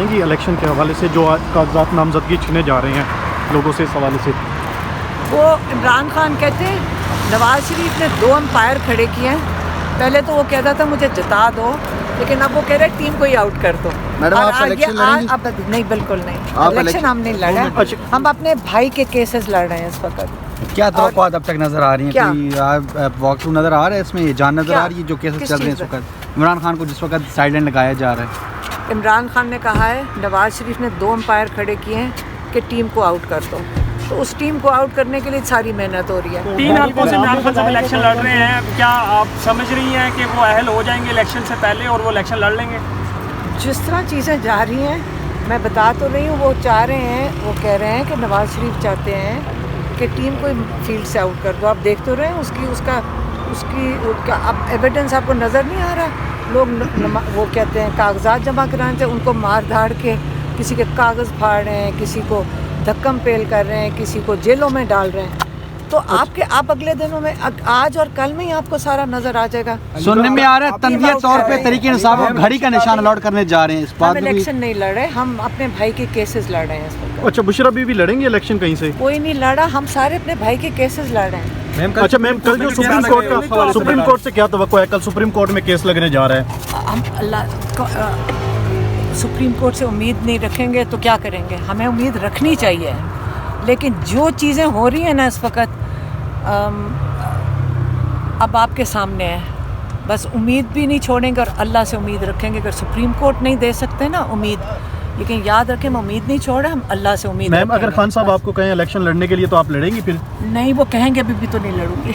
कहेंगी इलेक्शन के हवाले से जो कागजात नामजदगी छीने जा रहे हैं लोगों से, इस हवाले से? वो इमरान खान कहते हैं नवाज शरीफ ने 2 अंपायर खड़े किए हैं। पहले तो वो कहता था मुझे जिता दो, लेकिन अब वो कह रहे टीम को ही आउट कर दो। मैडम आप इलेक्शन लड़ेंगी? अब नहीं, बिल्कुल नहीं, इलेक्शन हम नहीं लड़ रहे हैं। हम अपने भाई के केसेस लड़ रहे हैं इस वक्त। क्या तवक्कुआत अब तक नजर आ रही है? कोई वॉक थ्रू नजर आ रहा है इसमें? जान नजर आ रही है जो केसेस चल रहे हैं इस वक्त? इमरान खान को जिस वक्त साइडलाइन लगाया जा रहा है, इमरान खान ने कहा है नवाज शरीफ ने 2 अंपायर खड़े किए हैं कि टीम को आउट कर दो, तो उस टीम को आउट करने के लिए सारी मेहनत हो रही है। 3 हल्कों से इमरान खान साहब इलेक्शन लड़ रहे हैं, क्या आप समझ रही हैं कि वो अहल हो जाएंगे इलेक्शन से पहले और वो इलेक्शन लड़ लेंगे? जिस तरह चीज़ें जा रही हैं, मैं बता तो रही हूँ, वो चाह रहे हैं, वो कह रहे हैं कि नवाज शरीफ चाहते हैं कि टीम को फील्ड से आउट कर दो। आप देख तो रहे हैं उसका अब एविडेंस आपको नज़र नहीं आ रहा। लोग वो कहते हैं कागजात जमा कराने थे, उनको मार धाड़ के किसी के कागज़ फाड़ रहे हैं, किसी को धक्कम पेल कर रहे हैं, किसी को जेलों में डाल रहे हैं। तो आप अगले दिनों में आज और कल में ही आपको सारा नजर आ जाएगा। सुनने में आ रहा है तंजीह तौर पे तरीके इंसाफ और घड़ी का निशान अलॉट करने जा रहे हैं। इस बात हम इलेक्शन नहीं लड़ रहे, हम अपने भाई के केसेस लड़ रहे हैं इस वक्त। अच्छा, बुशरा बीवी लड़ेंगे इलेक्शन कहीं से? कोई नहीं लड़ा, हम सारे अपने भाई के केसेस लड़ रहे हैं। अच्छा मैम, कल जो सुप्रीम कोर्ट से क्या तवक्को है? कल सुप्रीम कोर्ट में केस लगने जा रहा है। हम सुप्रीम कोर्ट से उम्मीद नहीं रखेंगे तो क्या करेंगे? हमें उम्मीद रखनी चाहिए, लेकिन जो चीज़ें हो रही हैं ना इस वक्त अब आपके सामने है। बस उम्मीद भी नहीं छोड़ेंगे और अल्लाह से उम्मीद रखेंगे। अगर सुप्रीम कोर्ट नहीं दे सकते ना उम्मीद, लेकिन याद रखें हम उम्मीद नहीं छोड़े, हम अल्लाह से उम्मीद। मैम अगर खान साहब आपको कहें इलेक्शन लड़ने के लिए तो आप लड़ेंगी फिर? नहीं, वो कहेंगे अभी भी तो नहीं लड़ूंगी।